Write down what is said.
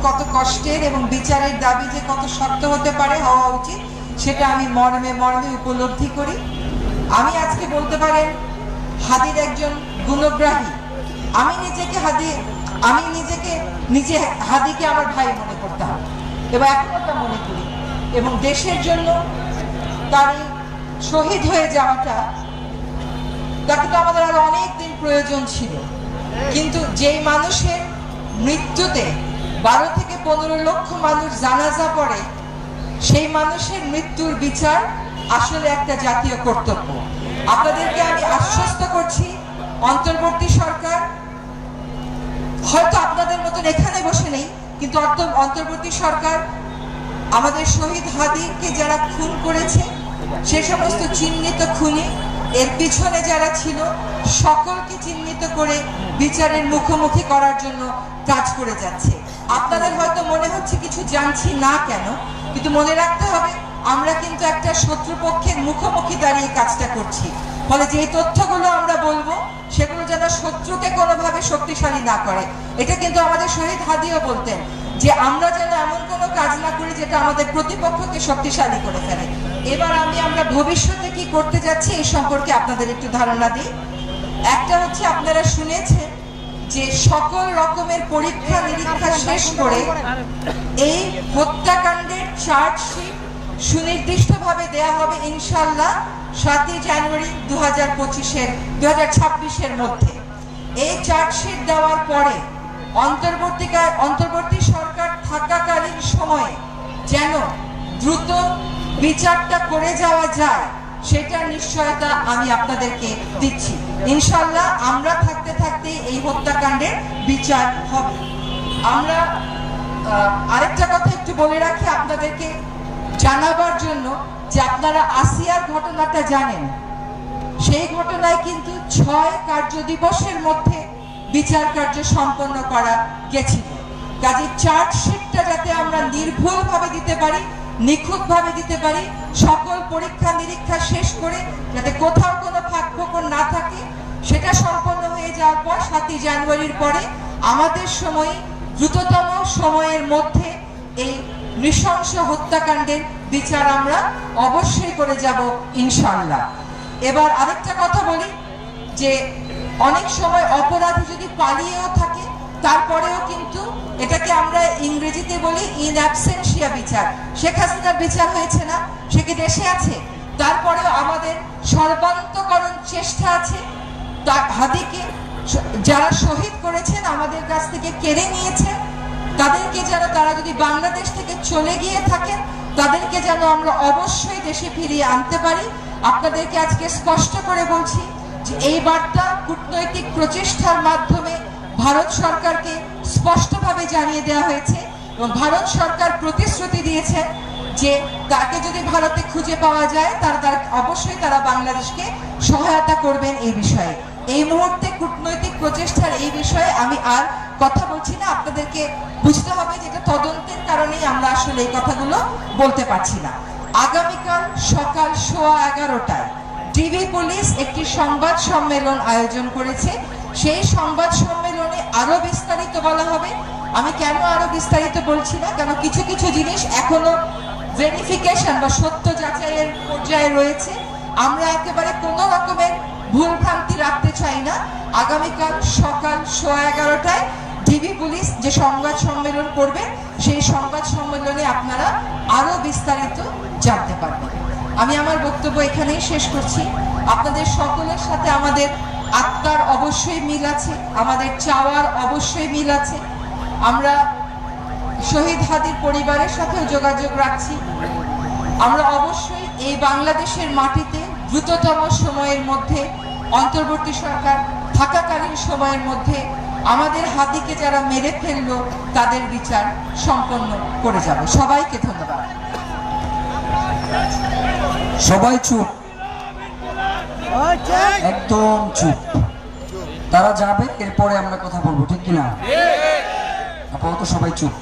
কত কষ্টের এবং বিচারের দাবি যে কত শক্ত হতে পারে, হওয়া উচিত, সেটা আমি মর্মে মর্মে উপলব্ধি করি। আমি আজকে বলতে পারেন হাদির একজন গুণগ্রাহী। আমি নিজে হাদিকে আমার ভাই মনে করতাম এবং এখনো তা মনে করি। এবং দেশের জন্য তার শহীদ হয়ে যাওয়াটা, তাকে তো আমাদের আরো অনেক দিন প্রয়োজন ছিল। কিন্তু যেই মানুষের মৃত্যুতে 12 থেকে 15 লক্ষ মানুষ জানাজা পড়ে, সেই মানুষের মৃত্যুর বিচার আসলে একটা জাতীয় কর্তব্য। আপনাদেরকে আমি আশ্বস্ত করছি, অন্তর্বর্তী সরকার হয়তো আপনাদের মতন এখানে বসে নেই, কিন্তু অন্তর্বর্তী সরকার আমাদের শহীদ হাদিকে যারা খুন করেছে, সে সমস্ত চিহ্নিত খুনি, এর পিছনে যারা ছিল, সকলকে চিহ্নিত করে বিচারের মুখোমুখি করার জন্য কাজ করে যাচ্ছে। আপনাদের হয়তো মনে হচ্ছে কিছু জানছি না কেন, কিন্তু মনে রাখতে হবে আমরা কিন্তু একটা শত্রুপক্ষের মুখোমুখি দাঁড়িয়ে কাজটা করছি। ফলে যে তথ্যগুলো আমরা বলবো সেগুলো যেন শত্রুকে কোনোভাবে শক্তিশালী না করে। এটা কিন্তু আমাদের শহীদ হাদিও বলতেন যে আমরা যেন এমন কোনো কাজ না করি যেটা আমাদের প্রতিপক্ষকে শক্তিশালী করে ফেলে। এবার আমরা ভবিষ্যতে কি করতে যাচ্ছি এই সম্পর্কে আপনাদের একটু ধারণা দিই। একটা হচ্ছে, আপনারা শুনেছেন যে সকল রকমের পরীক্ষা নিরীক্ষা শেষ করে এই হত্যাকাণ্ডের চার্জশিট সুনির্দিষ্টভাবে দেয়া হবে ইনশাআল্লাহ 7 জানুয়ারি 2026-এর মধ্যে। এই চার্জশিট দেওয়ার পরে অন্তর্বর্তী সরকার থাকাকালীন সময়ে যেন দ্রুত বিচারটা করে যাওয়া যায়, সেটার নিশ্চয়তা আমি আপনাদেরকে দিচ্ছি। ইনশাআল্লাহ আমরা থাকতে থাকতে এই হত্যাকাণ্ডের বিচার হবে। আমরা আরেকটা কথা একটু বলে রাখি আপনাদেরকে জানাবার জন্য, যে আপনারা আসিয়ার ঘটনাটা জানেন। সেই ঘটনায় কিন্তু 6 কার্য দিবসের মধ্যে বিচার কার্য সম্পন্ন করা গেছিল। কাজে চার্জশিটটা যাতে আমরা নির্ভুলভাবে দিতে পারি, নিখুঁতভাবে দিতে পারি, সকল পরীক্ষা নিরীক্ষা শেষ করে যাতে কোথাও কোনো ফাঁকফোকর না থাকে, সেটা সম্পন্ন হয়ে যাওয়ার পর 7 জানুয়ারির পরে আমাদের সময় দ্রুততম সময়ের মধ্যে এই নৃশংস হত্যাকাণ্ডের বিচার আমরা অবশ্যই করে যাব ইনশাআল্লাহ। এবার আরেকটা কথা বলি, যে অনেক সময় অপরাধী যদি পালিয়েও থাকে, তারপরেও কিন্তু এটাকে আমরা ইংরেজিতে বলি ইন অ্যাবসেন্সিয়া বিচার। শেখ হাসিনার বিচার হয়েছে না, সে কি দেশে আছে? তারপরেও আমাদের সর্বান্তকরণ চেষ্টা আছে হাদিকে যারা শহীদ করেছেন, আমাদের কাছ থেকে কেড়ে নিয়েছে, তাদেরকে যেন, তারা যদি বাংলাদেশ থেকে চলে গিয়ে থাকেন, তাদেরকে যেন আমরা অবশ্যই দেশে ফিরিয়ে আনতে পারি। আপনাদেরকে আজকে স্পষ্ট করে বলছি যে এই বার্তা কূটনৈতিক প্রচেষ্টার মাধ্যমে ভারত সরকারকে স্পষ্টভাবে জানিয়ে দেওয়া হয়েছে এবং ভারত সরকার প্রতিশ্রুতি দিয়েছে যে তাকে যদি ভারতে খুঁজে পাওয়া যায় তারা অবশ্যই বাংলাদেশকে সহায়তা করবেন এই বিষয়ে। এই মুহূর্তে কূটনৈতিক প্রচেষ্টার এই বিষয়ে আমি আর কথা বলছি না। আপনাদেরকে বুঝতে হবে যে এটা তদন্তের কারণেই আমরা আসলে এই কথাগুলো বলতে পারছি না। আগামীকাল সকাল 11:15টায় ডিবি পুলিশ একটি সংবাদ সম্মেলন আয়োজন করেছে। সেই সংবাদ সম্মেলনে আরো বিস্তারিত বলা হবে। আমি কেন আরো বিস্তারিত বলছি না, কারণ কিছু কিছু জিনিস এখনো ভেরিফিকেশন বা সত্য যাচাইয়ের পর্যায়ে রয়েছে। আমরা একেবারে কোনো রকমের ভুল ভ্রান্তি রাখতে চাই না। আগামীকাল সকাল 11:15টায় ডিবি পুলিশ যে সংবাদ সম্মেলন করবে, সেই সংবাদ সম্মেলনে আপনারা আরো বিস্তারিত জানতে পারবেন। আমি আমার বক্তব্য এখানেই শেষ করছি। আপনাদের সকলের সাথে আমাদের আত্মার অবশ্যই মিল আছে, আমাদের চাওয়ার অবশ্যই মিল আছে। আমরা শহীদ হাদির পরিবারের সাথেও যোগাযোগ রাখছি। আমরা অবশ্যই এই বাংলাদেশের মাটিতে দ্রুততম সময়ের মধ্যে, অন্তর্বর্তী সরকার থাকাকালীন সময়ের মধ্যে আমাদের হাদিকে যারা মেরে ফেললো তাদের বিচার সম্পন্ন করে যাবে। সবাইকে ধন্যবাদ। সবাই চুপ, একদম চুপ। তারা যাবে, এরপরে আমরা কথা বলবো, ঠিক কিনা? আপাতত সবাই চুপ।